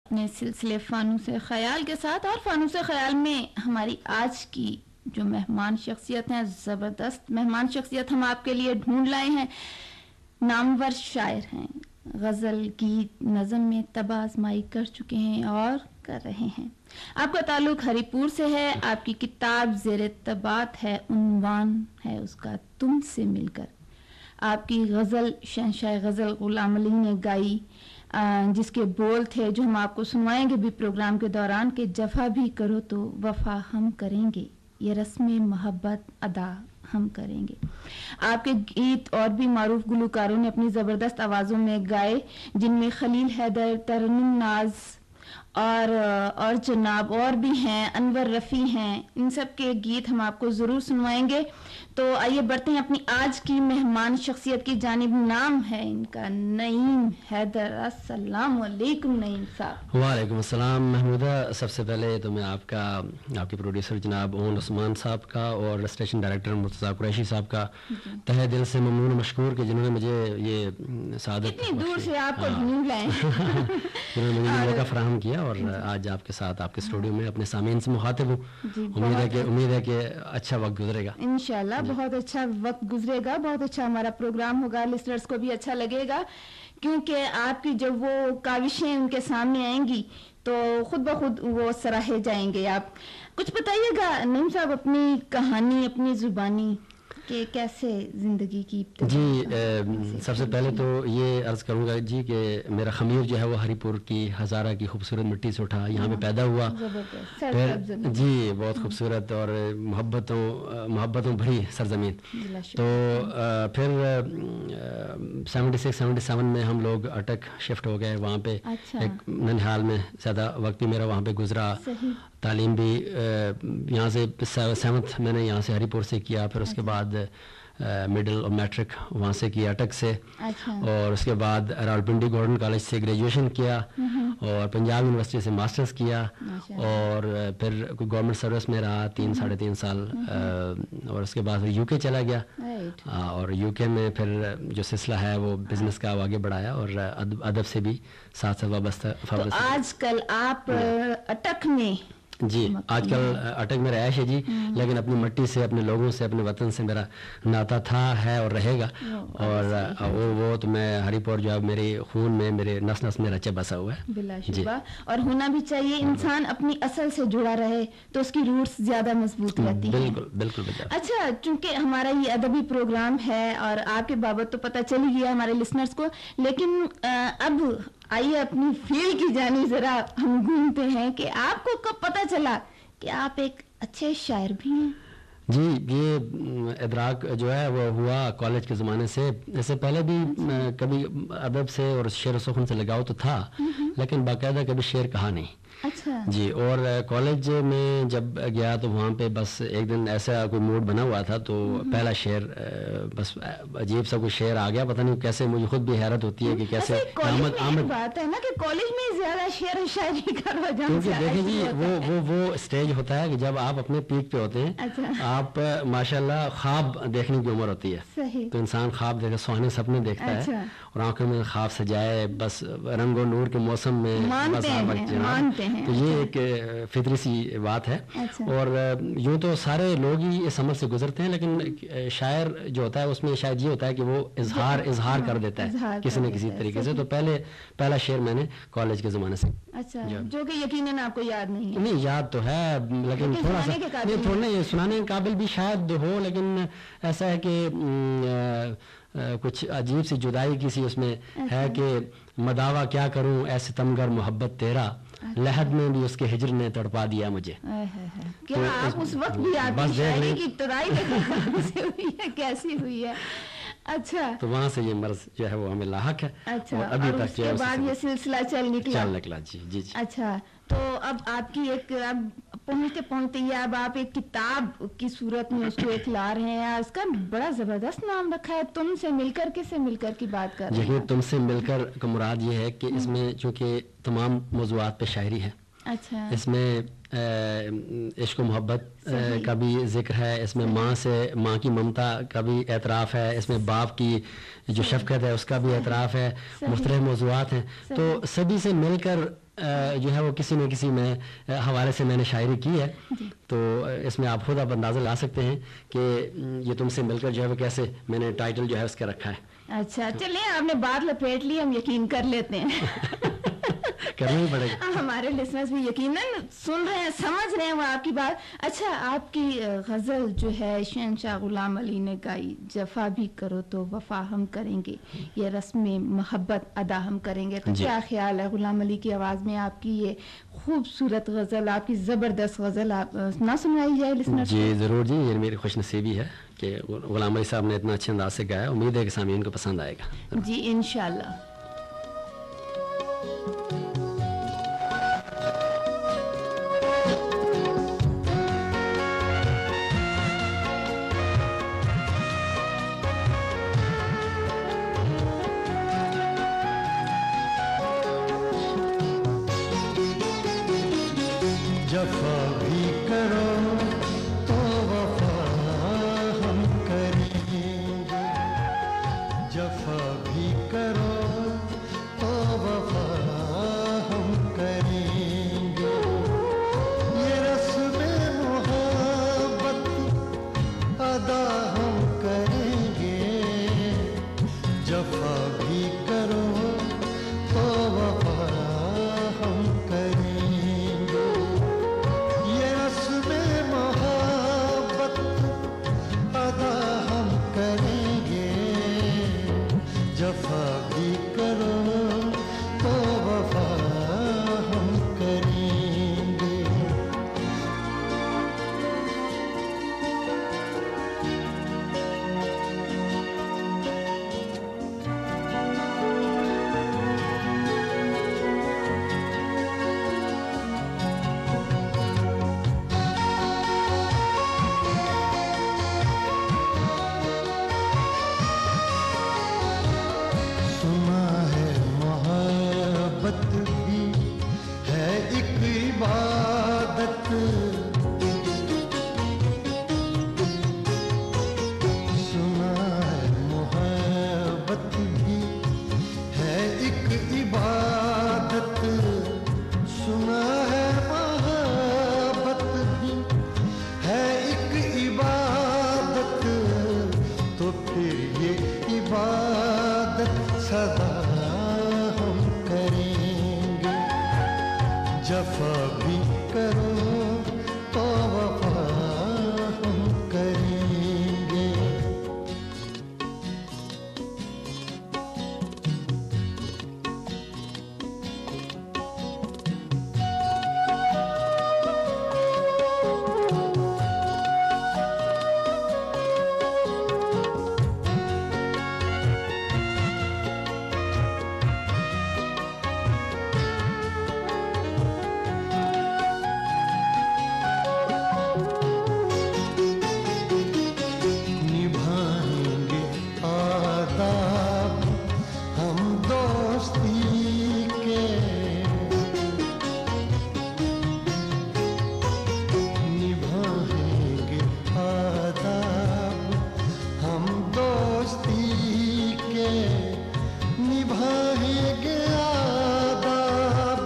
अपने सिलसिले फानूस ख्याल के साथ। और फानूस ख्याल में हमारी आज की जो मेहमान शख्सियत हैं, ज़बरदस्त मेहमान शख्सियत हम आपके लिए ढूंढ लाए हैं। नामवर शायर हैं, गज़ल, गीत, नज़म में तबाह आज़माई कर चुके हैं और कर रहे हैं। आपका ताल्लुक हरिपुर से है। आपकी किताब ज़ेरे तबात है, उन्वान है उसका तुमसे मिलकर। आपकी गज़ल शहंशाह गज़ल ग़ुलाम अली ने गाई, जिसके बोल थे जो हम आपको सुनवाएंगे भी प्रोग्राम के दौरान, कि जफ़ा भी करो तो वफ़ा हम करेंगे, ये रस्म मोहब्बत अदा हम करेंगे। आपके गीत और भी मारूफ गुलकारों ने अपनी ज़बरदस्त आवाज़ों में गाए, जिनमें खलील हैदर, तरन्नुम नाज और जनाब और भी हैं, अनवर रफ़ी हैं। इन सब के गीत हम आपको ज़रूर सुनवाएंगे। तो आइए बढ़ते हैं अपनी आज की मेहमान शख्सियत की जानिब। नाम है इनका नईम हैदर। अस्सलाम वालेकुम नईम साहब। वालेकुम अस्सलाम महमूदा। सबसे पहले तो मैं आपके प्रोड्यूसर जनाब ओन उस्मान साहब का और स्टेशन डायरेक्टर मुर्तज़ा कुरैशी साहब का तहे दिल से ममनून मशकूर कि जिन्होंने मुझे ये सादत इतनी दूर से आपको ढूंढ लाए जिन्होंने मुझे मौका फराहम किया और आज आपके साथ आपके स्टूडियो में अपने सामीन से मुखातिब हूँ। उम्मीद है कि अच्छा वक्त गुजरेगा इंशाल्लाह। बहुत अच्छा वक्त गुजरेगा, बहुत अच्छा हमारा प्रोग्राम होगा, लिसनर्स को भी अच्छा लगेगा, क्योंकि आपकी जब वो काविशें उनके सामने आएंगी तो खुद ब खुद वो सराहे जाएंगे। आप कुछ बताइएगा नईम साहब, अपनी कहानी, अपनी जुबानी कि कैसे ज़िंदगी की जी। सबसे पहले तो ये अर्ज़ करूँगा जी कि मेरा ख़मीर जो है वो हरिपुर की हज़ारा की खूबसूरत मिट्टी से उठा, यहाँ पे पैदा हुआ। फिर जी बहुत खूबसूरत और मोहब्बतों भरी सरज़मीन। तो फिर 76-77 में हम लोग अटक शिफ्ट हो गए। वहाँ पे एक ननिहाल में ज़्यादा वक्त भी मेरा वहाँ पे गुजरा। तालीम भी यहाँ से 7th मैंने यहाँ से हरिपुर से किया। फिर उसके बाद मिडिल और मैट्रिक वहाँ से किया अटक से। और उसके बाद रावलपिंडी गवर्नमेंट कॉलेज से ग्रेजुएशन किया और पंजाब यूनिवर्सिटी से मास्टर्स किया और फिर गवर्नमेंट सर्विस में रहा 3-3.5 साल। और उसके बाद यूके चला गया और यूके में फिर जो सिलसिला है वो बिजनेस का आगे बढ़ाया और अदब से भी साथ साथ वाबस्ता। तो आजकल आप अटक में जी, आजकल अटक में रहायश है जी, लेकिन अपनी मिट्टी से, अपने लोगों से, अपने वतन से मेरा नाता था, है और रहेगा। और वो तो मैं हरिपुर जो है मेरे खून में, मेरे नस नस में रचा बसा हुआ है बिलाशुबा। और होना भी चाहिए, इंसान अपनी असल से जुड़ा रहे तो उसकी रूट्स ज्यादा मजबूत रहती है। बिल्कुल बिल्कुल। अच्छा, चूंकि हमारा ये अदबी प्रोग्राम है और आपके बाबत तो पता चल ही गया हमारे लिसनर्स को, लेकिन अब आइए अपनी फील्ड की जानी जरा हम घूमते हैं कि आपको कब पता चला कि आप एक अच्छे शायर भी हैं। जी, ये इदराक जो है वो हुआ कॉलेज के ज़माने से। इससे पहले भी कभी अदब से और शेर व सुखन से लगाव तो था, लेकिन बाकायदा कभी शेर कहा नहीं। अच्छा जी। और कॉलेज में जब गया तो वहाँ पे बस एक दिन ऐसा कोई मूड बना हुआ था तो पहला शेर, बस अजीब सा कोई शेर आ गया, पता नहीं कैसे, मुझे खुद भी हैरत होती है कि कैसे आमद बात है ना कि कॉलेज में ज्यादा शेर शायरी का रुझान। क्योंकि देखिए जी वो स्टेज होता है कि जब आप अपने पीक पे होते हैं। अच्छा। आप माशाल्लाह ख्वाब देखने की उम्र होती है। सही। तो इंसान ख्वाब देखे, सुहाने सपने देखता है और आंखों में ख्वाब सजाए, बस रंगो नूर के मौसम में मानते हैं। तो ये एक फितरी सी बात है। और यूँ तो सारे लोग ही इस अमल से गुजरते हैं, लेकिन शायर जो होता है उसमें शायद ये होता है कि वो इजहार कर देता है किसी न किसी तरीके से। तो पहला शेर मैंने कॉलेज के ज़माने से। अच्छा, जो कि यकीनन आपको याद नहीं है। नहीं, याद तो है, लेकिन थोड़ा सा थोड़ा सुनाने के काबिल भी शायद हो, लेकिन ऐसा है कि कुछ अजीब सी जुदाई किसी उसमें है कि मदावा क्या करूं ऐसे तमगर मोहब्बत तेरा, लहद में भी उसके हिजर ने तड़पा दिया मुझे। क्या तो आप उस वक्त भी आपकी शायरी की इब्तिदाई से हुई है, कैसी हुई है? अच्छा, तो वहाँ से ये मर्ज जो है वो हमें लाहक है। अच्छा, और अभी तक उसके बाद ये सिलसिला चल निकला। जी। अच्छा, तो अब आपकी एक, अब पहुँचते ही अब आप एक किताब की सूरत में उसको एक ला रहे हैं। उसका बड़ा जबरदस्त नाम रखा है, तुमसे मिलकर। किससे मिलकर की बात कर रहे हैं? तुमसे मिलकर का मुराद ये है कि इसमें चूँकि तमाम मौज़ूआत पे शायरी है। अच्छा। इसमें इश्क मोहब्बत का भी जिक्र है, इसमें माँ की ममता का भी एतराफ़ है, इसमें बाप की जो शफ़क़त है उसका भी एतराफ़ है, मुख्तलिफ़ मौज़ूआत हैं। तो सभी से मिलकर जो है वो किसी न किसी में हवाले से मैंने शायरी की है, तो इसमें आप खुद आप अंदाज़ा ला सकते हैं कि ये तुमसे मिलकर जो है वो कैसे मैंने टाइटल जो है उसका रखा है। अच्छा चलिए, आपने बात लपेट ली, हम यकीन कर लेते हैं। करना ही पड़ेगा। हमारे लिसनर्स भी यकीनन सुन रहे हैं, समझ रहे हैं वो आपकी बात। अच्छा, आपकी गजल जो है शहंशाह गुलाम अली ने गाई, जफा भी करो तो वफा हम करेंगे, ये रस्म मोहब्बत अदा हम करेंगे, तो क्या ख्याल है गुलाम अली की आवाज में आपकी ये खूबसूरत गजल, आपकी जबरदस्त गजल आप ना सुनाई जाए लिसनर्स? जी जरूर जी, ये मेरी खुशनसीबी है कि गुलाम अली साहब ने इतना अच्छे अंदाज से गाया। उम्मीद है कि सामीन को पसंद आएगा। जी इंशाल्लाह। जफा भी करो तो वफा हम करेंगे, जफा भी करो तो वफा हम करेंगे, ये रस्म मोहब्बत अदा हम करेंगे, जफा भी करो तो वफा हम करेंगे, ये रस्म मोहब्बत अदा हम करेंगे, जफा भी करो तो वफा हम करेंगे। सुना है मोहब्बत भी है एक इबादत, सुना है मोहब्बत भी है एक इबादत, सुना है मोहब्बत भी है एक इबादत, तो फिर ये इबादत सदा हम करेंगे, जफा भी करो तो वफा हम करेंगे। निभाएंगे आदाब हम दोस्ती के, निभाएंगे आदाब हम दोस्ती के, निभाएंगे आदाब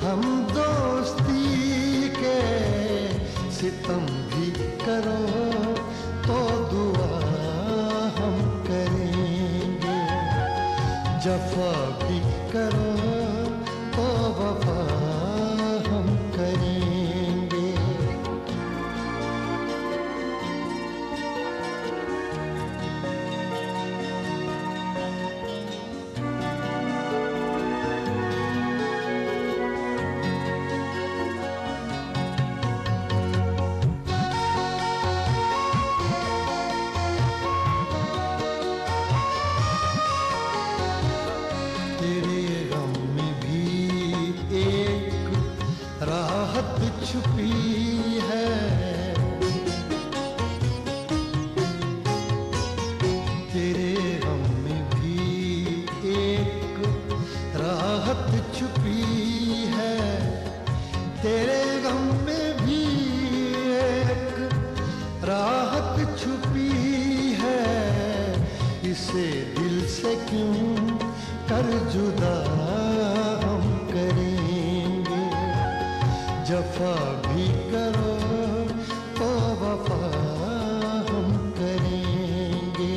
हम दोस्ती के, सितम भी करो तो दुआ हम करेंगे, जफा भी करो तो वफा हम करेंगे। तेरे गम में भी एक राहत छुपी है, तेरे गम में भी एक राहत छुपी है, तेरे गम में भी एक राहत छुपी है, इसे दिल से क्यों कर जुदा हम करें। जफा भी करो तो वफा हम करेंगे।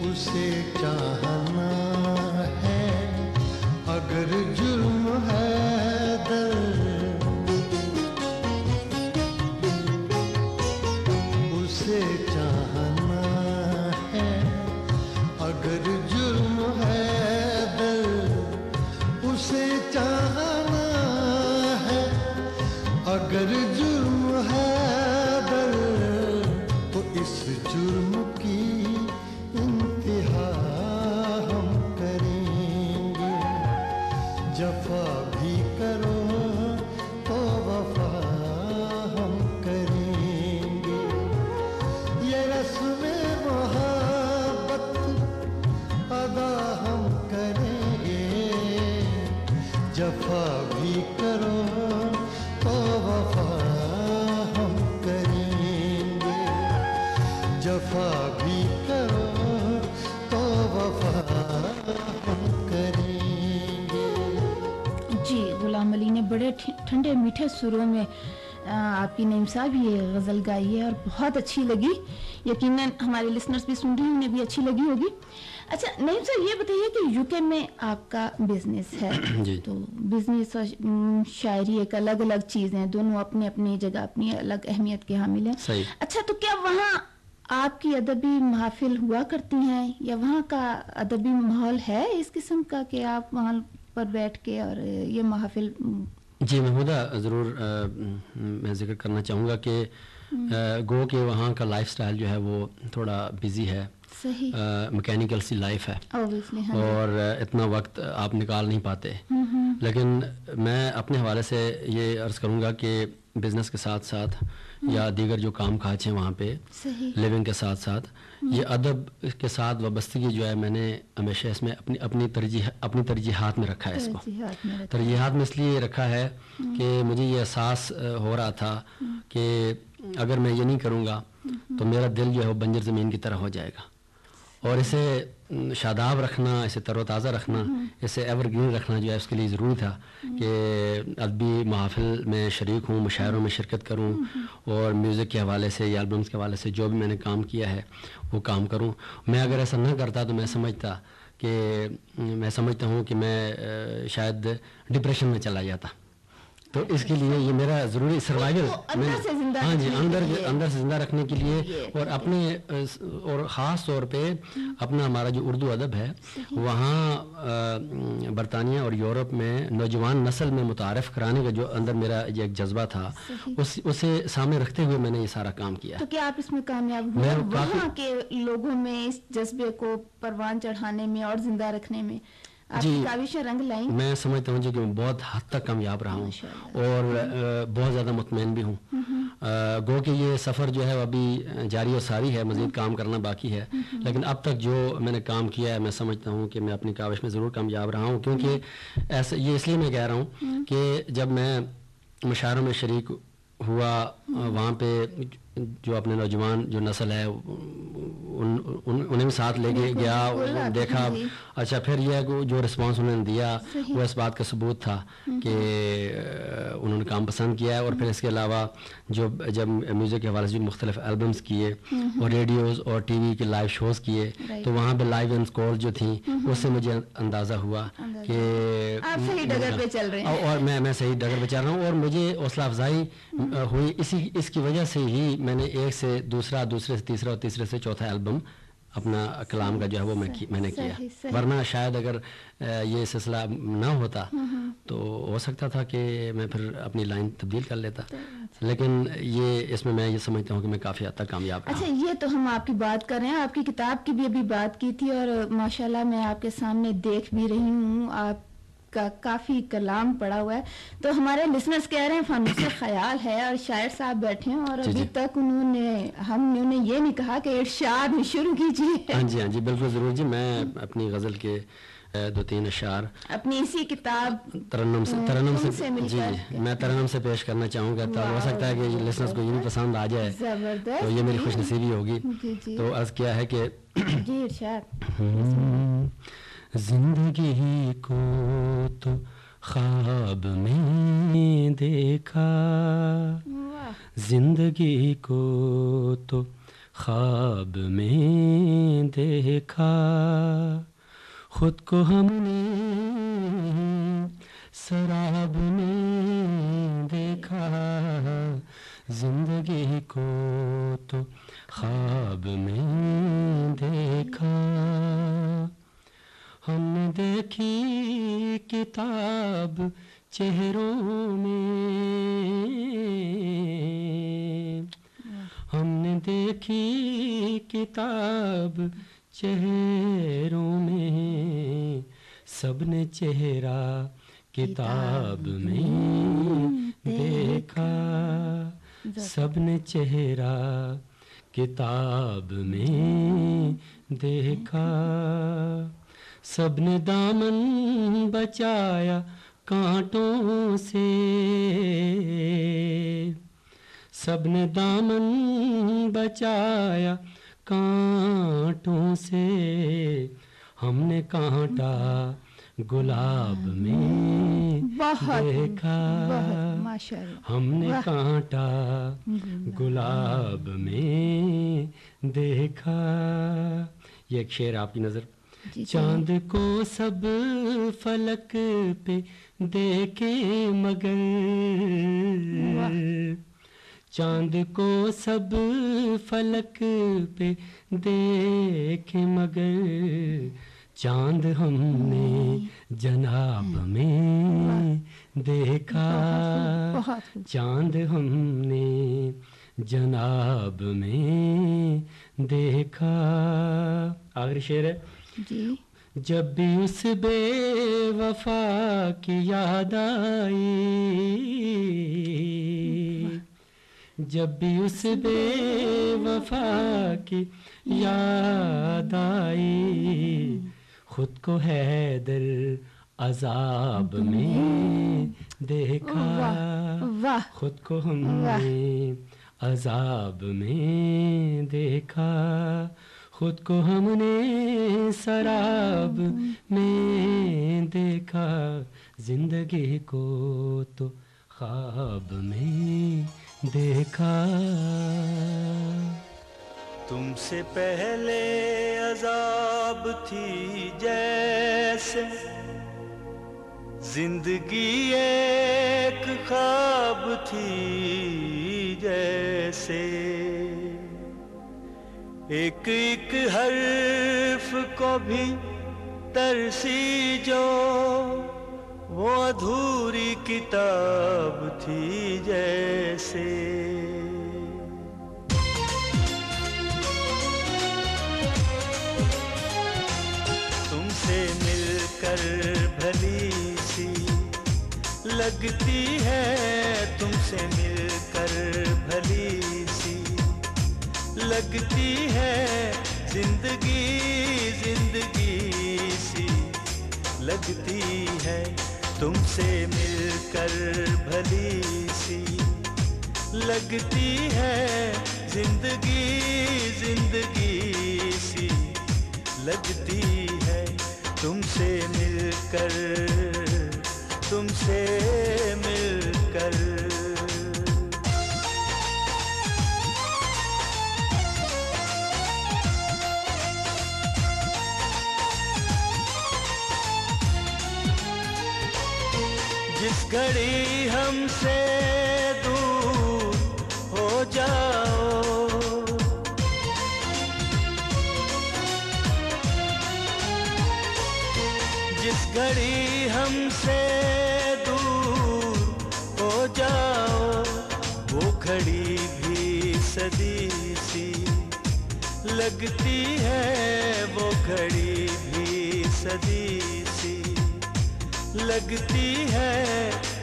उसे चाहना है अगर जुर्म है दर्द, उसे चाहना है अगर जुर्म है दर्द, उसे चाहना है अगर जुर्म है दर्द, तो इस जुर्म की इंतहा हम करेंगे। जफा भी करो तो वफा हम करेंगे। ये रस्म मोहब्बत अदा हम करेंगे। जफा भी करो तो वफा हम करेंगे। जफा भी करो तो वफा हम करेंगे। जी, गुलाम अली ने बड़े ठंडे मीठे सुरों में आपकी नईम साहब ये गज़ल गाई है और बहुत अच्छी लगी। यकीनन हमारे लिसनर्स भी सुन रहे हैं, उन्हें भी अच्छी लगी होगी। अच्छा नईम साहब, ये बताइए कि यूके में आपका बिजनेस है जी। तो बिजनेस और शायरी एक अलग अलग चीज़ हैं, दोनों अपनी अपनी जगह अपनी अलग अहमियत के हामिल हैं। सही। अच्छा, तो क्या वहाँ आपकी अदबी महफिल हुआ करती हैं या वहाँ का अदबी माहौल है इस किस्म का कि आप वहाँ पर बैठ के और ये महफिल? जी महमूदा, ज़रूर मैं जिक्र करना चाहूँगा कि गो के वहाँ का लाइफस्टाइल जो है वो थोड़ा बिजी है। सही। मैकेनिकल सी लाइफ है। Obviously, हाँ। और इतना वक्त आप निकाल नहीं पाते। लेकिन मैं अपने हवाले से ये अर्ज़ करूँगा कि बिज़नेस के साथ साथ या दीगर जो काम काज हैं वहाँ पे लिविंग के साथ साथ ये अदब के साथ वाबस्तगी जो है मैंने हमेशा इसमें अपनी तरजीहात में रखा है। इसको तरजीहात में इसलिए रखा है कि मुझे ये एहसास हो रहा था कि अगर मैं ये नहीं करूँगा तो मेरा दिल जो है वो बंजर ज़मीन की तरह हो जाएगा। और इसे शादाब रखना, इसे तरोताज़ा रखना, इसे एवरग्रीन रखना जो है उसके लिए ज़रूरी था कि अदबी महफिल में शरीक हूँ, मुशायरों में शिरकत करूँ और म्यूज़िक के हवाले से या एल्बम्स के हवाले से जो भी मैंने काम किया है वो काम करूँ। मैं अगर ऐसा न करता तो मैं समझता हूँ कि मैं शायद डिप्रेशन में चला जाता। तो इसके लिए ये मेरा ज़रूरी सर्वाइवल, हाँ जी, अंदर से ज़िंदा रखने के लिए और अपने और ख़ास तौर पे अपना हमारा जो उर्दू अदब है वहाँ बरतानिया और यूरोप में नौजवान नस्ल में मुतारफ़ कराने का जो अंदर मेरा ये एक जज्बा था उसे सामने रखते हुए मैंने ये सारा काम किया। तो क्या आप इसमें कामयाब हुए? वहाँ के लोगों में इस जज्बे को परवान चढ़ाने में और ज़िंदा रखने में आपकी काविशें रंग लाई? मैं समझता हूँ जी कि मैं बहुत हद तक कामयाब रहा हूँ और बहुत ज़्यादा मुतमईन भी हूँ। गो कि ये सफ़र जो है वो अभी जारी और सारी है, मज़ीद काम करना बाकी है, लेकिन अब तक जो मैंने काम किया है मैं समझता हूँ कि मैं अपनी काविश में ज़रूर कामयाब रहा हूँ। क्योंकि ऐसे ये इसलिए मैं कह रहा हूँ कि जब मैं मुशायरों में शरीक हुआ वहाँ पे जो अपने नौजवान जो नस्ल है उन्हें भी साथ लेके गया, देखा। अच्छा, फिर यह जो रिस्पांस उन्होंने दिया वो इस बात का सबूत था कि उन्होंने काम पसंद किया है। और फिर इसके अलावा जब म्यूज़िक के हवाले से मुख्तलिफ एल्बम्स किए और रेडियोज़ और टीवी के लाइव शोज़ किए तो वहाँ पे लाइव एंड स्कोर जो थी उससे मुझे अंदाज़ा हुआ कि आप सही डगर पे चल रहे हैं और मैं सही डगर पे चल रहा हूँ। और मुझे हौसला अफजाई हुई इसकी वजह से ही मैंने एक से दूसरे से तीसरा और तीसरे से चौथा एल्बम अपना कलाम का जो है वो मैंने किया। वरना शायद अगर ये सिलसिला ना होता तो हो सकता था कि मैं फिर अपनी लाइन तब्दील कर लेता, लेकिन इसमें मैं ये समझता हूँ कि मैं काफ़ी हद तक कामयाब रहा। अच्छा, ये तो हम आपकी बात कर रहे हैं, आपकी किताब की भी अभी बात की थी और माशाल्लाह मैं आपके सामने देख भी रही हूँ। आप का काफ़ी कलाम पड़ा हुआ है। तो हमारे लिसनर्स कह रहे हैं फानूस ख्याल है और शायर साहब बैठे हैं और अभी तक हमने ये नहीं कहा कि इरशाद शुरू कीजिए। हाँ जी बिल्कुल ज़रूर जी। मैं अपनी गज़ल के 2-3 अशार अपनी इसी किताब तरन्नुम से जी मैं तरन्नुम से पेश करना चाहूँगा। तो हो सकता है कि लिसनर्स को ये भी पसंद आ जाए, तो ये मेरी खुशनसीबी होगी। तो अर्ज़ किया है कि जी इरशाद। जिंदगी को तो ख्वाब में देखा, जिंदगी को तो ख्वाब में देखा, खुद को हमने शराब में देखा, जिंदगी को तो ख्वाब में देखा। हमने देखी किताब चेहरों में, हमने देखी किताब चेहरों में, सबने चेहरा किताब में देखा, सबने चेहरा किताब में देखा। सबने दामन बचाया कांटों से, सबने दामन बचाया कांटों से, हमने कांटा गुलाब में देखा, हमने कांटा गुलाब में देखा। ये एक शेर आपकी नज़र। चांद को सब फलक पे देखे मगर, चांद को सब फलक पे देखे मगर, चांद हमने जनाब में देखा, चांद हमने जनाब में देखा। आखिरी शेर है जी। जब भी उस बेवफा की याद आई, जब भी उस बेवफा की याद आई, खुद को हैदर अजाब में देखा, खुद को हमने अजाब में देखा, खुद को हमने शराब में देखा, जिंदगी को तो ख्वाब में देखा। तुमसे पहले अजाब थी जैसे, जिंदगी एक ख्वाब थी जैसे, एक एक हर्फ को भी तरसी जो वो अधूरी किताब थी जैसे। तुमसे मिलकर भली सी लगती है, तुमसे मिलकर भली सी लगती है, जिंदगी जिंदगी सी लगती है, तुमसे मिलकर भली सी लगती है, जिंदगी जिंदगी सी लगती है, तुमसे मिलकर तुमसे मिलकर। जिस घड़ी हमसे दूर हो जाओ, जिस घड़ी हमसे दूर हो जाओ, वो घड़ी भी सदी सी लगती है, वो घड़ी भी सदी सी लगती है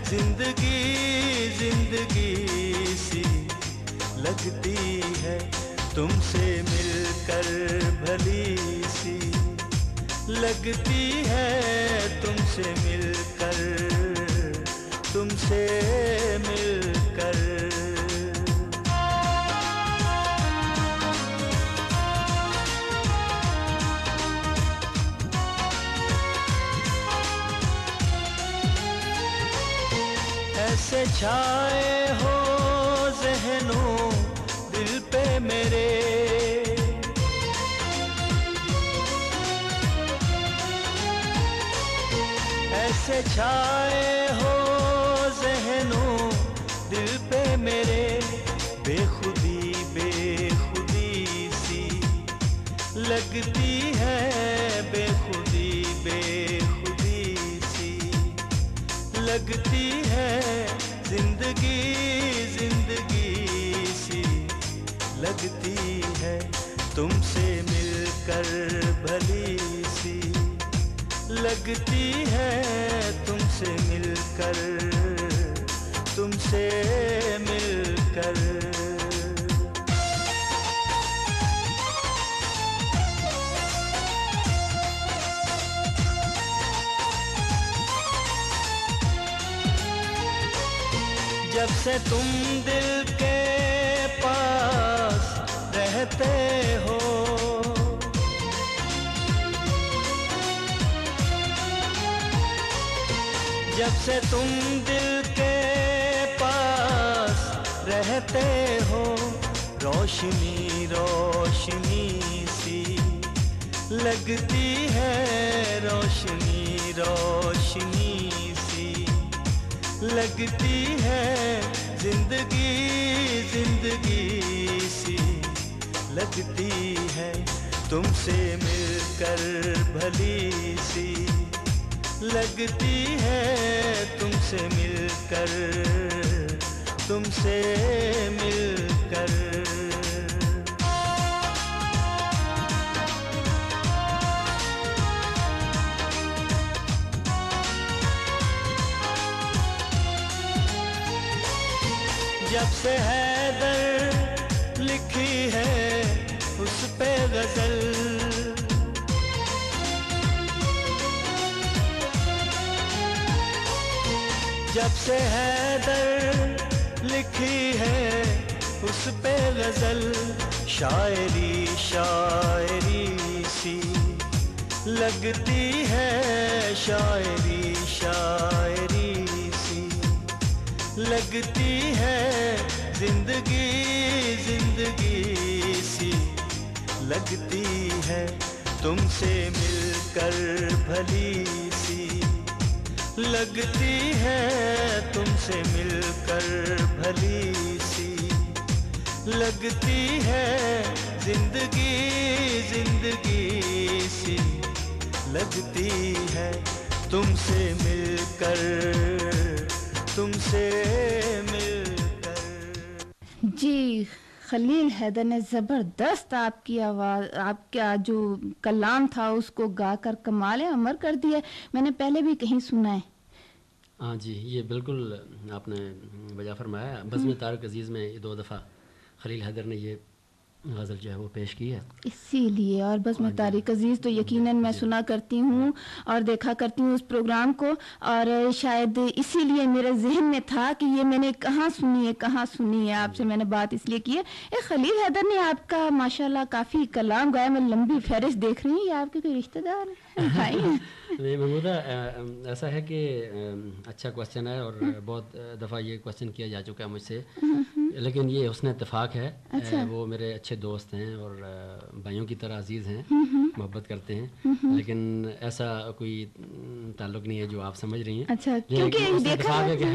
जिंदगी जिंदगी सी लगती है, तुमसे मिलकर भली सी लगती है, तुमसे मिलकर ऐसे छाए हो ज़हनों दिल पे मेरे, ऐसे छाए हो ज़हनों दिल पे मेरे, बेखुदी बेखुदी सी लगती है, बेखुदी बेखुदी सी लगती है, जिंदगी जिंदगी सी लगती है, तुमसे मिलकर भली सी लगती है, तुमसे मिलकर जब से तुम दिल के पास रहते हो, जब से तुम दिल के पास रहते हो, रोशनी रोशनी सी लगती है, रोशनी रोशनी सी लगती है, जिंदगी जिंदगी सी लगती है, तुमसे मिलकर भली सी लगती है, तुमसे मिलकर जब से हैदर लिखी है उस पे गजल, जब से हैदर लिखी है उस पे गजल, शायरी शायरी सी लगती है, शायरी शायरी सी लगती है, जिंदगी जिंदगी सी लगती है, तुमसे मिलकर भली सी लगती है, तुमसे मिलकर भली सी लगती है, जिंदगी जिंदगी सी लगती है, तुमसे मिलकर जी। खलील हैदर ने ज़बरदस्त आपकी आवाज़, आपका जो कलाम था उसको गाकर कमाल अमर कर दिया। मैंने पहले भी कहीं सुना है। हाँ जी, ये बिल्कुल आपने वजह फरमाया। बज़्म तारिक अज़ीज़ में 2 दफ़ा खलील हैदर ने ये गज़ल जो है वो पेश की है, इसीलिए। और बज़्म तारिक अज़ीज़ तो यकीनन मैं सुना करती हूँ और देखा करती हूँ उस प्रोग्राम को, और शायद इसीलिए मेरे जहन में था कि ये मैंने कहाँ सुनी है। आपसे मैंने बात इसलिए की है। खलील हैदर ने आपका माशाल्लाह काफ़ी कलाम गाया। मैं लंबी फहरिस्त देख रही हूँ। ये आपके कोई रिश्तेदार भाई हैं? नहीं महमूदा, ऐसा है कि अच्छा क्वेश्चन है और बहुत दफ़ा ये क्वेश्चन किया जा चुका है मुझसे, लेकिन ये हुस्न इत्तेफाक है। अच्छा। वो मेरे अच्छे दोस्त हैं और भाइयों की तरह अजीज़ हैं, मोहब्बत करते हैं, लेकिन ऐसा कोई ताल्लुक़ नहीं है जो आप समझ रही हैं। अच्छा, क्योंकि इत्तेफाक है कि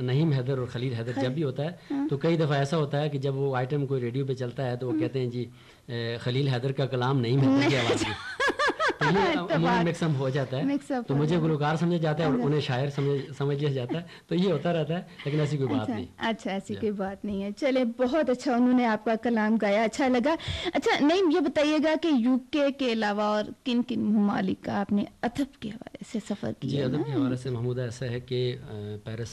नहीम हैदर और खलील हैदर जब भी होता है तो कई दफ़ा ऐसा होता है कि जब वो आइटम कोई रेडियो पे चलता है तो वो कहते हैं जी खलील हैदर का कलाम नहीम हैदर की आवाज़ में। तो मिक्सअप हो जाता है, तो मुझे गुलकार समझा जाता है और उन्हें शायर समझ लिया जाता है, तो ये होता रहता है, लेकिन ऐसी कोई बात नहीं। अच्छा, ऐसी कोई बात नहीं है। चले, बहुत अच्छा, उन्होंने आपका कलाम गाया, अच्छा लगा। अच्छा नहीं, ये बताइएगा कि यूके के अलावा और किन किन ममालिक का आपने अदब के हवाले से सफ़र किया? जी, अदब के हवाले से महमूदा ऐसा है कि पेरिस,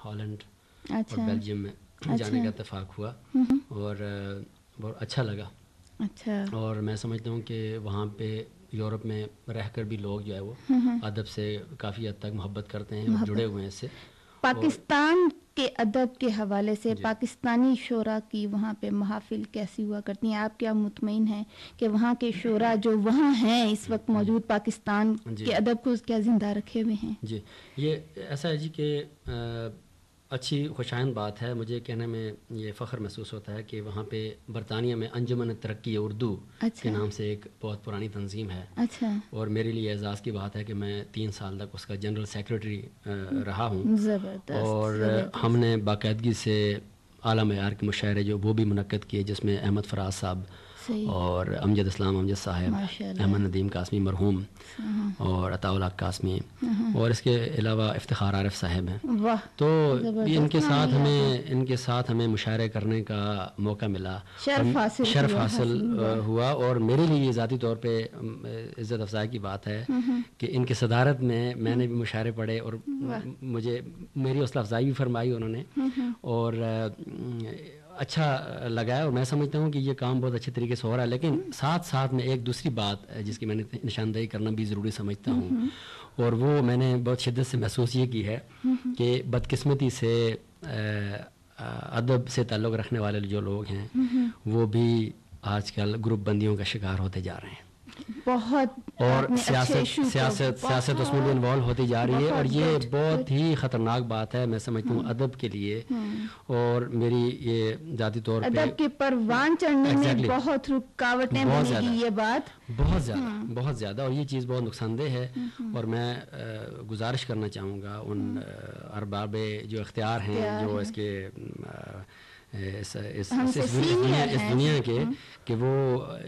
हॉलैंड और बेल्जियम में जाने का इत्तेफाक हुआ और बहुत अच्छा लगा। अच्छा। और मैं समझता हूँ कि वहाँ पे यूरोप में रहकर भी लोग जो है वो अदब से काफ़ी हद तक मोहब्बत करते हैं और जुड़े हुए हैं इससे। पाकिस्तान के अदब के हवाले से पाकिस्तानी शोरा की वहाँ पे महफिल कैसी हुआ करती हैं? आप क्या मुतमईन हैं कि वहाँ के शोरा जो वहाँ हैं इस वक्त मौजूद पाकिस्तान के अदब को क्या ज़िंदा रखे हुए हैं? जी, ये ऐसा है जी कि अच्छी खुशाइन बात है। मुझे कहने में ये फ़ख्र महसूस होता है कि वहाँ पे बरतानिया में अंजुमन तरक्की उर्दू के नाम से एक बहुत पुरानी तंजीम है। अच्छा। और मेरे लिए एजाज़ की बात है कि मैं 3 साल तक उसका जनरल सेक्रेटरी रहा हूँ। और हमने बाकायदगी से आला मयार के मुशायरे जो वो भी मुनक्कद किए, जिसमें अहमद फराज साहब और अमजद इस्लाम अमजद साहब, अहमद नदीम कासमी मरहूम और अताउल हक कासमी, और इसके अलावा इफ्तिखार आरिफ साहब हैं। तो इनके साथ हमें मुशायरे करने का मौका मिला, शर्फ हासिल हुआ। और मेरे लिए ज़ाती तौर पे इज़्ज़त अफ़ज़ाई की बात है कि इनकी सदारत में मैंने भी मुशायरे पढ़े और मुझे मेरी हौसला अफ़ज़ाई भी फरमाई उन्होंने, और अच्छा लगा है। और मैं समझता हूँ कि ये काम बहुत अच्छे तरीके से हो रहा है। लेकिन साथ साथ में एक दूसरी बात जिसकी मैंने निशानदेही करना भी ज़रूरी समझता हूँ, और वो मैंने बहुत शिद्दत से महसूस ये की है कि बदकिस्मती से अदब से ताल्लुक़ रखने वाले जो लोग हैं वो भी आजकल ग्रुप बंदियों का शिकार होते जा रहे हैं। बहुत, और सियासत उसमें भी इन्वॉल्व होती जा रही है, और ये बहुत ही ख़तरनाक बात है मैं समझती हूँ अदब के लिए। और मेरी ये ज़ाती तौर पे अदब के परवान चढ़ने में बहुत रुकावटें बनेगी, ये बात बहुत ज़्यादा, और ये चीज़ बहुत नुकसानदेह है। और मैं गुजारिश करना चाहूँगा उन अरबाबे जो इख्तियार हैं, जो इसके इस दुनिया के, कि वो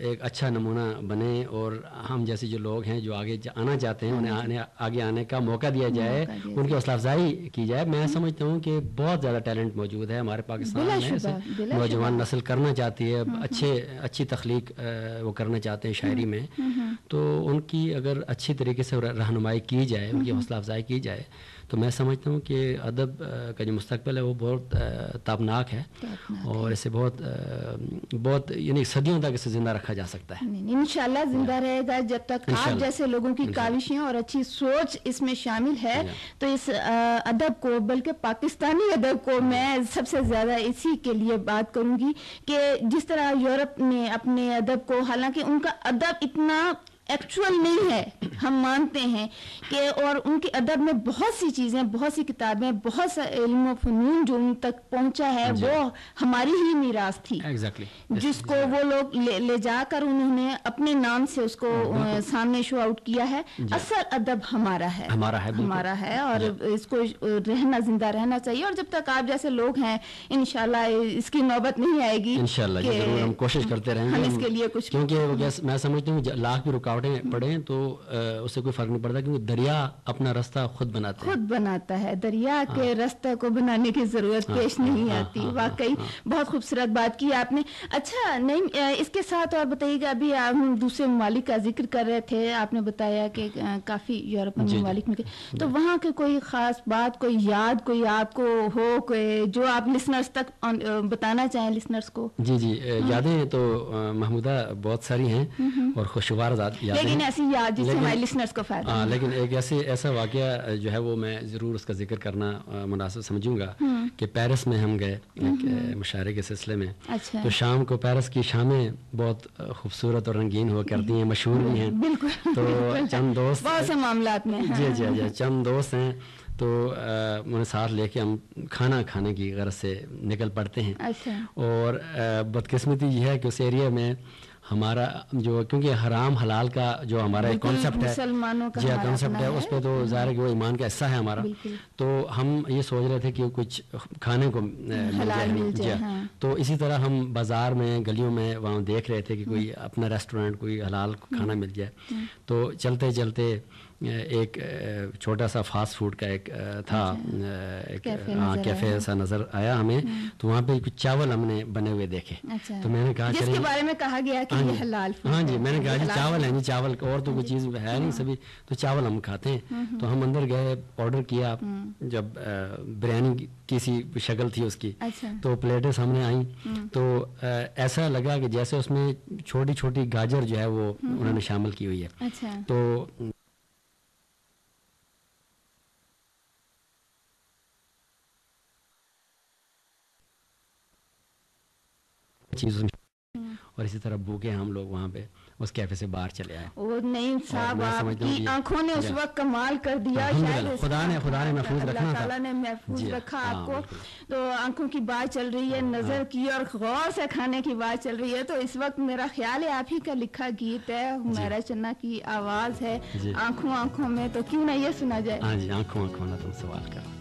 एक अच्छा नमूना बने, और हम जैसे जो लोग हैं जो आगे आना चाहते हैं उन्हें आगे आने का मौका दिया जाए, उनकी हौसला अफजाई की जाए। मैं समझता हूँ कि बहुत ज़्यादा टैलेंट मौजूद है हमारे पाकिस्तान में, नौजवान नस्ल करना चाहती है, अच्छी तख्लीक वो करना चाहते हैं शायरी में, तो उनकी अगर अच्छी तरीके से रहनुमाई की जाए, उनकी हौसला अफजाई की जाए, तो मैं समझता हूँ कि अदब का जो मुस्तकबिल है वो बहुत ताबनाक है, और इसे बहुत यानी सदियों तक इसे ज़िंदा रखा जा सकता है। इंशाल्लाह ज़िंदा रहेगा जब तक आप जैसे लोगों की काविशें और अच्छी सोच इसमें शामिल है। तो इस अदब को, बल्कि पाकिस्तानी अदब को, मैं सबसे ज़्यादा इसी के लिए बात करूँगी कि जिस तरह यूरोप ने अपने अदब को, हालांकि उनका अदब इतना एक्चुअल नहीं है, हम मानते हैं कि, और उनके अदब में बहुत सी चीज़ें, बहुत सी किताबें, बहुत सा इल्म फ़नून जो उन तक पहुंचा है वो हमारी ही मीरास थी। जिसको वो लोग ले जाकर उन्होंने अपने नाम से उसको सामने शो आउट किया है। असल अदब हमारा है और इसको रहना, जिंदा रहना चाहिए। और जब तक आप जैसे लोग हैं, इंशाल्लाह इसकी नौबत नहीं आएगी, इंशाल्लाह हम कोशिश करते रहेंगे हम इसके लिए कुछ, क्योंकि मैं समझती हूँ लाख भी रुकावटें पड़े तो उससे कोई फर्क नहीं पड़ता, क्योंकि दरिया अपना रास्ता खुद बनाता है। दरिया के रास्ते को बनाने की जरूरत पेश नहीं आती। वाकई बहुत खूबसूरत बात की आपने। अच्छा, नहीं इसके साथ और बताइएगा, अभी हम दूसरे ममालिक का जिक्र कर रहे थे, आपने बताया कि काफी यूरोपीय ममालिक में, तो वहाँ के कोई खास बात, कोई याद, कोई आपको हो, कोई जो आप लिसनर्स तक बताना चाहें लिसनर्स को? जी, यादें तो महमूदा बहुत सारी हैं और खुशगवार लेकिन ऐसी याद जिससे हमारे लिसनर्स को फायदा। लेकिन एक ऐसा वाकया जो है वो मैं ज़रूर उसका जिक्र करना मुनासिब समझूंगा कि पेरिस में हम गए मुशायरे के सिलसिले में। अच्छा। तो शाम को पेरिस की शामें बहुत खूबसूरत और रंगीन हुआ करती हैं, मशहूर भी हैं। बिल्कुल। तो चंद दोस्त बहुत से मामलात में जी चंद दोस्त हैं, तो उन्हें साथ लेके हम खाना खाने की गरज से निकल पड़ते हैं। अच्छा। और बदकिस्मती ये है कि उस एरिया में हमारा जो, क्योंकि हराम हलाल का जो हमारा एक कॉन्सेप्ट है, जी कॉन्सेप्ट है, उस पर तो ज़ाहिर है कि वो ईमान का हिस्सा है हमारा। तो हम ये सोच रहे थे कि कुछ खाने को मिल जाए। हाँ। तो इसी तरह हम बाज़ार में गलियों में वहाँ देख रहे थे कि कोई अपना रेस्टोरेंट, कोई हलाल खाना मिल जाए। तो चलते चलते एक छोटा सा फास्ट फूड का एक था, एक कैफ़े ऐसा नज़र आया हमें। तो वहाँ पे कुछ चावल हमने बने हुए देखे। तो मैंने कहा जिसके बारे में कहा गया कि ये हलाल फूड। हाँ जी, मैंने कहा जी चावल है जी, चावल और तो कोई चीज़ है नहीं, सभी तो चावल हम खाते हैं। तो हम अंदर गए, ऑर्डर किया। जब बिरयानी की सी शक्ल थी उसकी, तो प्लेटें सामने आई। तो ऐसा लगा कि जैसे उसमें छोटी छोटी गाजर जो है वो उन्होंने शामिल की हुई है। तो चीज़ और इसी तरह भूखे हम लोग वहाँ पे उस कैफे से बाहर चले आए। वो नहीं साहब, आपकी आंखों ने उस वक्त कमाल कर दिया। शायद खुदा ने महफूज रखा, अल्लाह ने महफूज रखा आपको। तो आंखों की बात चल रही है, नजर की और गौर से खाने की बात चल रही है। तो इस वक्त मेरा ख्याल है आप ही का लिखा गीत है, हुमैरा चन्ना की आवाज है, आंखों आंखों में। तो क्यों ना ये सुना जाए। हाँ जी, आंखों आंखों में तुम सवाल करो।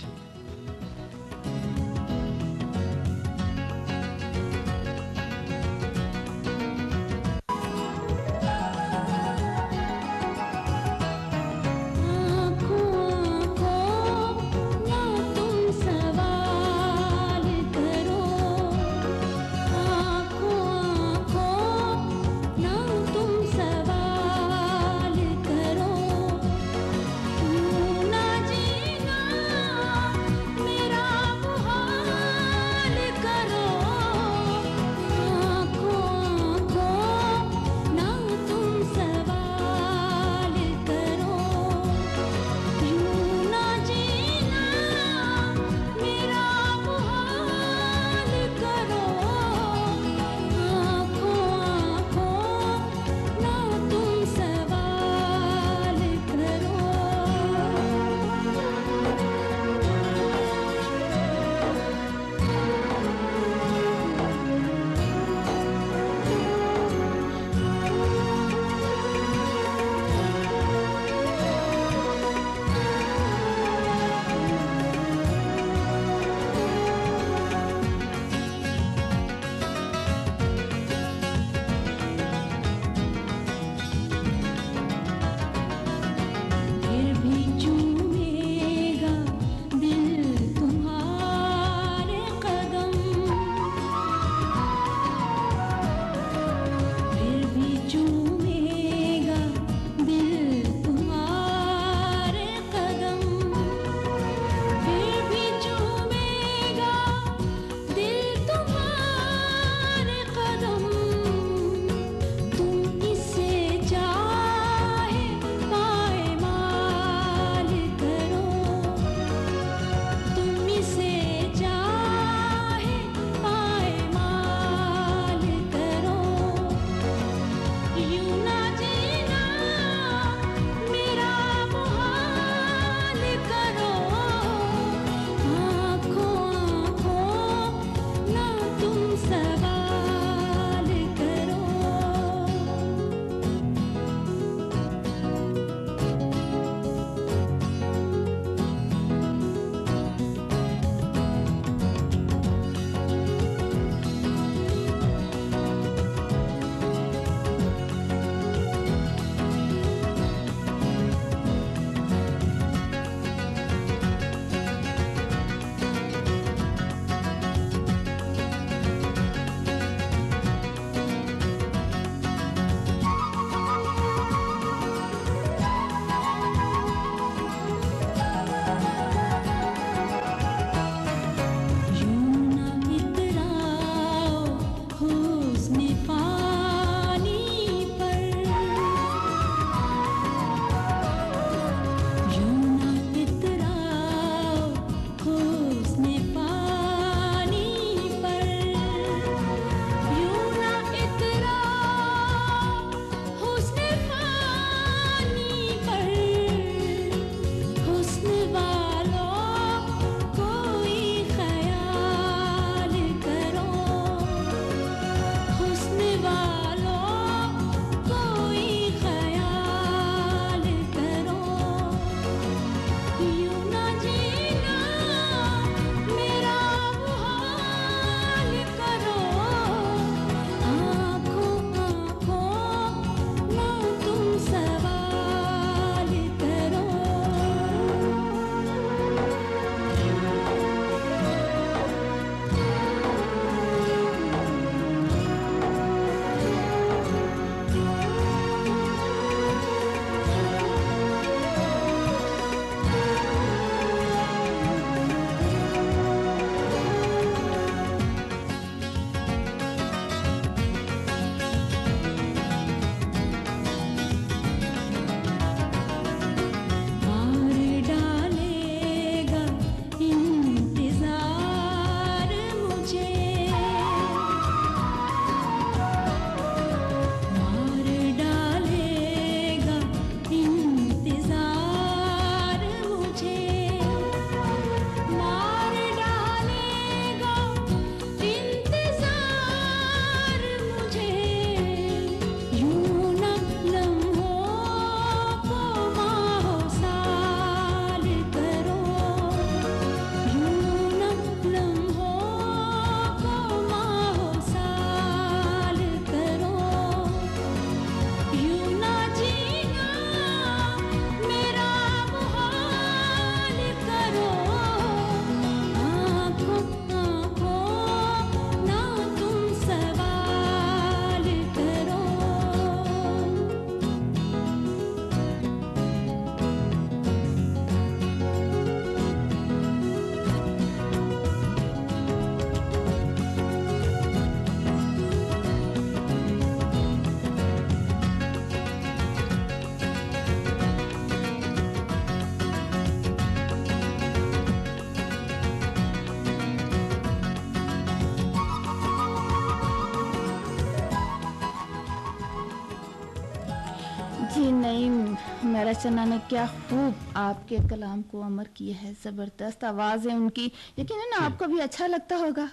सुमेरा चन्ना ने क्या खूब आपके कलाम को अमर किया है, ज़बरदस्त आवाज़ है उनकी। यकीनन आपको भी अच्छा लगता होगा।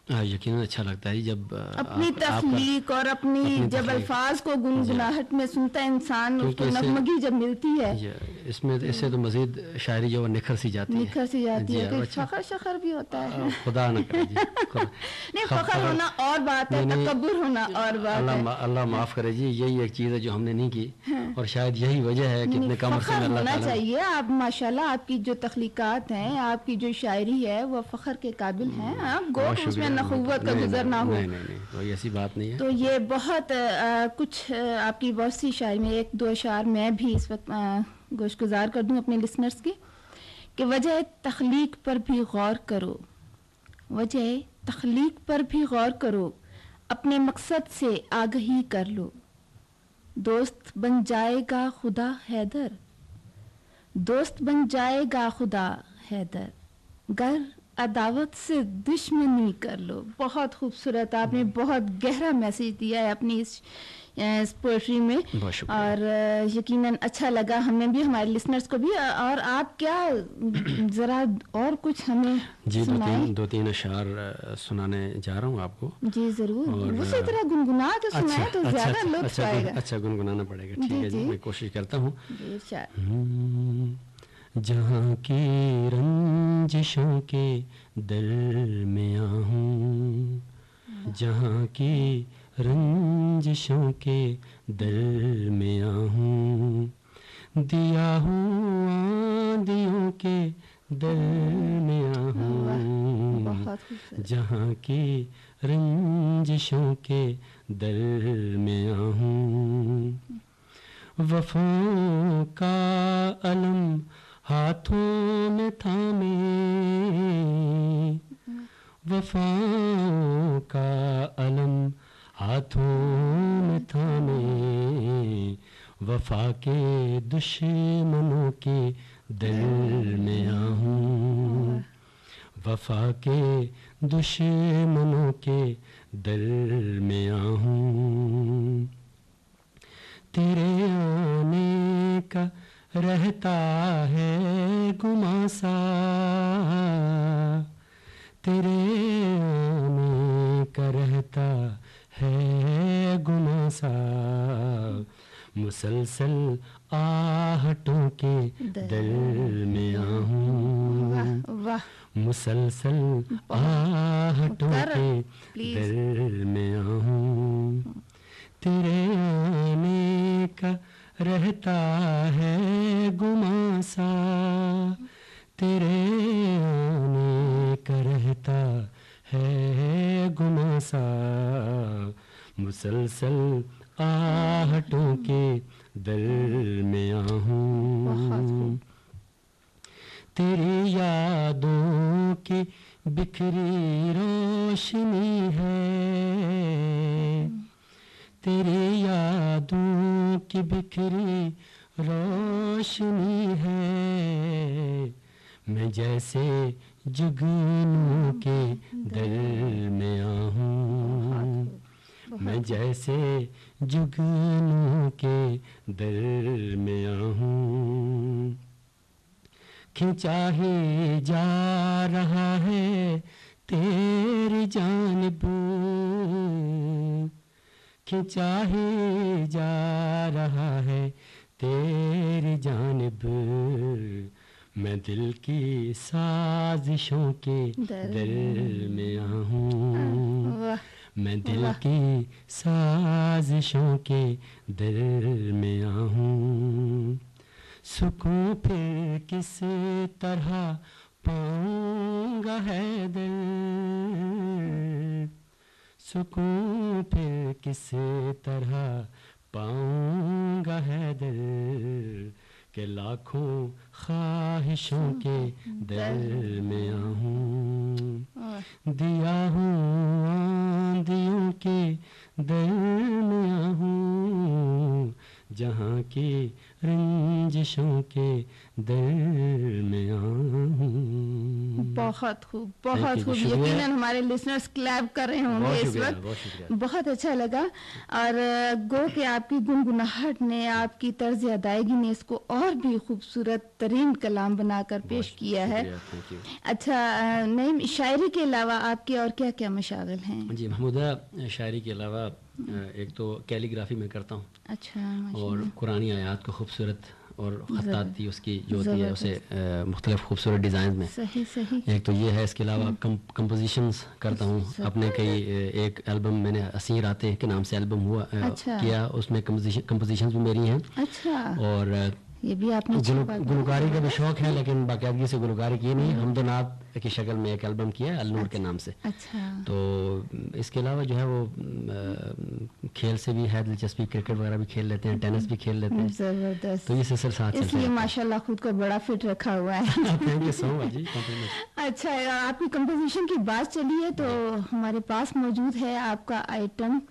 यकीनन अच्छा लगता है जब अपनी तख्लीक और अपनी जब अल्फाज को गुनगुनाहट में सुनता है इंसान, उसको नगमगी जब मिलती है, इसमें इससे तो मजीद शायरी जो निखर सी जाती है, फखर शखर भी होता है। खुदा न करे जी, नहीं फखर होना और बात है, तकब्बुर होना और बात है। अल्लाह माफ करे जी, यही एक चीज़ है जो हमने नहीं की और शायद यही वजह है कि इतने कम अरसे में अल्लाह ताला चाहिए। आप माशाल्लाह आपकी जो तख्लीकात हैं, आपकी जो शायरी है वो फखर के काबिल है। आप गो उसमें नखुवत का गुजरना हो, नहीं ऐसी बात नहीं है। तो ये बहुत कुछ आपकी बहुत सी शायरी में एक दो अशार मैं भी इस वक्त गोशगुजार कर दूं अपने लिसनर्स की कि वजह तख्लीक पर भी गौर करो, वजह तख्लीक पर भी गौर करो, अपने मकसद से आगही कर लो। दोस्त बन जाएगा खुदा हैदर, दोस्त बन जाएगा खुदा हैदर, गर अदावत से दुश्मनी कर लो। बहुत खूबसूरत, आपने बहुत गहरा मैसेज दिया है अपनी इस पोएट्री में और यकीनन अच्छा लगा हमें भी, हमारे लिसनर्स को भी। और आप क्या जरा और कुछ हमें जी दो तीन अशार सुनाने जा रहा हूँ आपको। जी जरूर, उसी तरह गुनगुना के सुनाए तो ज्यादा लुत्फ आएगा। अच्छा गुनगुनाना पड़ेगा, ठीक है जी, मैं कोशिश करता हूँ। जहाँ की रंजिशों के दरमियाँ हूँ, जहाँ की रंजिशों के दरमियाँ हूँ, दिया हुआ आँधियों के दरमियाँ हूँ, जहाँ की रंजिशों के दरमियाँ हूँ, वफ़ाओं का अलम हाथों में थामे, वफ़ाओं का अलम हाथों में थामे, वफ़ा के दुश्मनों के दरमियाँ हूँ, वफ़ा के दुश्मनों के दरमियाँ हूँ, तेरे आने का रहता है गुमासा, तेरे आने का रहता है गुमासा, मुसलसल आहटों के दरमियाँ हूँ, मुसलसल आहटों के दरमियाँ हूँ, तेरे आने का रहता है गुमासा, तेरे आने का रहता है गुमासा, मुसलसल आहटों के दरमियाँ हूँ, तेरी यादों की बिखरी रोशनी है, तेरी यादों की बिखरी रोशनी है, मैं जैसे जुगनू के दरमियाँ हूँ, मैं जैसे जुगनू के दरमियाँ हूँ, खिंचा ही जा रहा है तेरी जानिब, खिंचा ही जा रहा है तेरी जानिब, मैं दिल की साजिशों के दरमियाँ हूँ, मैं दिल की साजिशों के दरमियाँ हूँ, सुकून फिर किस तरह पाऊँगा हैदर, सुकून फिर किस तरह पाऊँगा हैदर, के लाखों ख्वाहिशों के दरमियाँ हूँ, दिया हूँ आँधियों के दरमियाँ हूँ, जहाँ की रंजिशों के दरमियाँ हूँ। बहुत खूब, बहुत खूब। यकीनन हमारे लिसनर्स क्लैप कर रहे होंगे इस वक्त। बहुत अच्छा लगा। और गो कि आपकी गुनगुनाहट ने, आपकी तर्ज अदायगी ने इसको और भी खूबसूरत तरीन कलाम बनाकर पेश किया है। अच्छा नईम, शायरी के अलावा आपके और क्या क्या मशागिल हैं? जी महमूदा, शायरी के अलावा एक तो कैलीग्राफी में करता हूँ। अच्छा। और कुरानी आयात को खूबसूरत और ख़ताती उसकी जो होती है उसे मुख्तलिफ खूबसूरत डिज़ाइन में। सही सही। एक तो ये है। इसके अलावा कंपोजिशंस करता हूँ अपने। कई एक एल्बम मैंने असीर आते के नाम से एल्बम हुआ किया, उसमें कंपोजिशंस भी मेरी हैं। अच्छा। और ये भी आपने गुलकारी का भी शौक है, लेकिन बाकायदगी से गुलकारी की नहीं, हमदनात की शक्ल में एक एल्बम किया है अलनूर के नाम से। अच्छा। तो इसके अलावा जो है वो खेल से भी है दिलचस्पी, क्रिकेट वगैरह भी खेल लेते हैं, टेनिस भी खेल लेते हैं। जबरदस्त। तो ये सिलसिला साथ चलता है। इसलिए माशाल्लाह खुद को बड़ा फिट रखा हुआ है। थैंक यू सो मच जी। अच्छा, आपकी कंपोजिशन की बात चली है तो हमारे पास मौजूद है आपका आइटम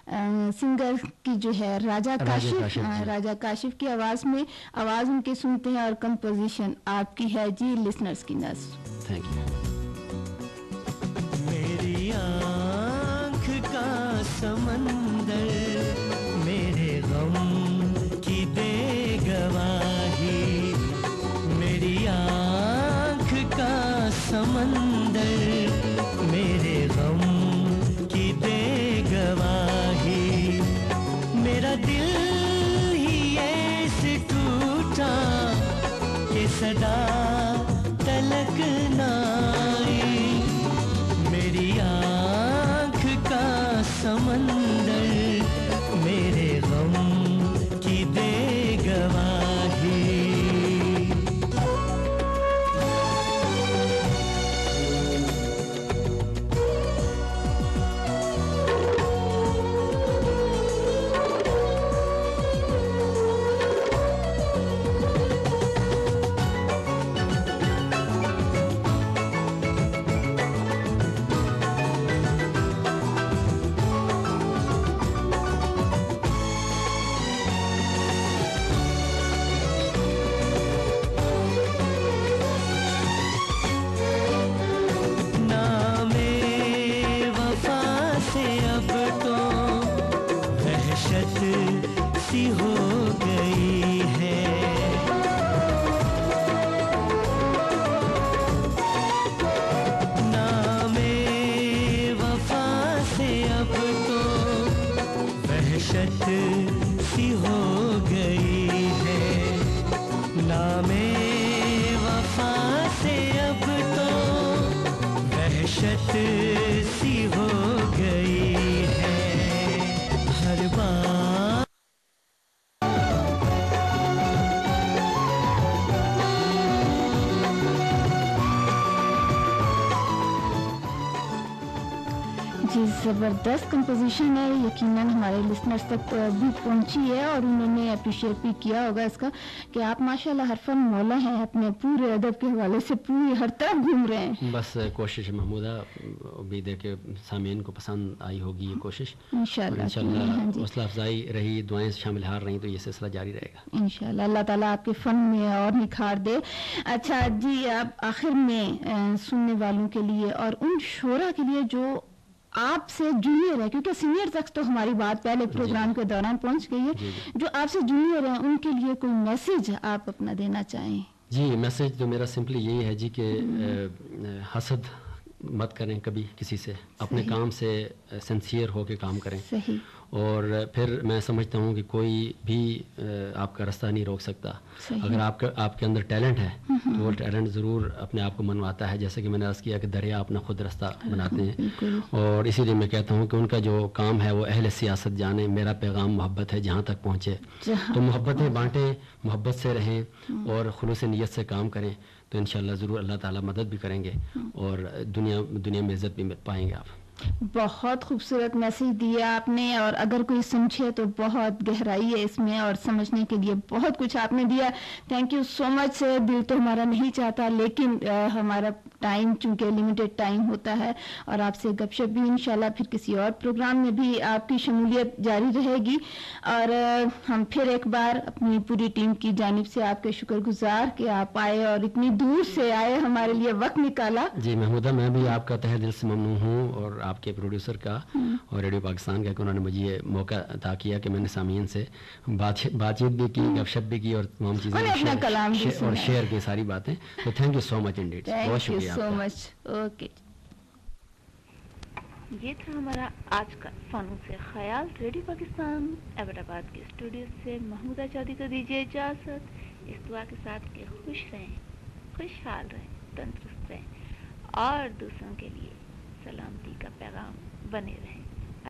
सिंगर की जो है राजा काशिफ की आवाज में। आवाज उनके सुनते हैं और कंपोजिशन आपकी है जी, लिसनर्स की नज़र। Thank you. मेरी आँख का समंदर मेरे गम की दे गवाही, मेरी आँख का समंदर मेरे गम की दे गवाही, मेरा दिल ही ऐसे टूटा कि सदा तलक ना आई, मेरी आँख का समंदर मेरे गम की दे गवाही। सी हो गई है, नामे वफा से अब तो वहशत सी हो गई है, नामे वफा से अब तो वहशत सी हो गई है, हर बार ज़बरदस्त कंपोजिशन है। यकीनन हमारे लिसनर्स तक भी पहुंची है और उन्होंने अप्रिशिएट भी किया होगा इसका कि आप माशाल्लाह हर फन मौला हैं, अपने पूरे अदब के हवाले से पूरी हर तरफ घूम रहे हैं। बस कोशिश महमूदा, उम्मीद है कि सामीन को पसंद आई होगी ये कोशिश। इंशाल्लाह हौसला अफजाई रही, दुआएं शामिल हार रही तो ये सिलसिला जारी रहेगा इंशाल्लाह। अल्लाह ताला आपके फ़न में और निखार दे। अच्छा जी, आप आखिर में सुनने वालों के लिए और उन शोरा के लिए जो आपसे जूनियर है, क्योंकि सीनियर तक तो हमारी बात पहले प्रोग्राम के दौरान पहुंच गई है, जो आपसे जूनियर है उनके लिए कोई मैसेज आप अपना देना चाहें? जी, मैसेज तो मेरा सिंपली यही है जी कि हसद मत करें कभी किसी से, अपने काम से सिंसियर होकर काम करें। सही। और फिर मैं समझता हूँ कि कोई भी आपका रास्ता नहीं रोक सकता। अगर आपके अंदर टैलेंट है तो वो टैलेंट ज़रूर अपने आप को मनवाता है। जैसे कि मैंने अर्ज़ किया कि दरिया अपना खुद रास्ता बनाते हैं, और इसीलिए मैं कहता हूँ कि उनका जो काम है वो अहले सियासत जाने। मेरा पैगाम मोहब्बत है, जहाँ तक पहुँचे तो मोहब्बतें बाँटें, मोहब्बत से रहें और खुलूस नीयत से काम करें, तो इंशाल्लाह ज़रूर अल्लाह ताला मदद भी करेंगे और दुनिया में इज़्ज़त भी पाएंगे आप। बहुत खूबसूरत मैसेज दिया आपने, और अगर कोई समझे तो बहुत गहराई है इसमें, और समझने के लिए बहुत कुछ आपने दिया। Thank you so much. दिल तो हमारा नहीं चाहता, लेकिन हमारा टाइम चूंकि लिमिटेड टाइम होता है, और आपसे गपशप भी इंशाल्लाह फिर किसी और प्रोग्राम में भी आपकी शमूलियत जारी रहेगी। और हम फिर एक बार अपनी पूरी टीम की जानिब से आपके शुक्रगुजार कि आप आए और इतनी दूर से आए, हमारे लिए वक्त निकाला। जी महमूदा, मैं भी आपका तहे दिल से ममनून हूँ, और आपके प्रोड्यूसर का और रेडियो पाकिस्तान का कि उन्होंने मुझे ये मौका अता किया कि मैंने सामीन से बातचीत भी की, गपशप भी की, और तमाम चीज़ें और शेयर की सारी बातें। तो thank you so much Indeed, बहुत शुक्रिया सो मच। ओके, ये था हमारा आज का फानूस ख्याल। रेडियो पाकिस्तान एबटाबाद के स्टूडियो से महमूदा चौधरी को दीजिए इजाज़त, इस दुआ के साथ कि खुश रहें, खुशहाल रहें, तंदुरुस्त रहें, और दूसरों के लिए सलामती का पैगाम बने रहें।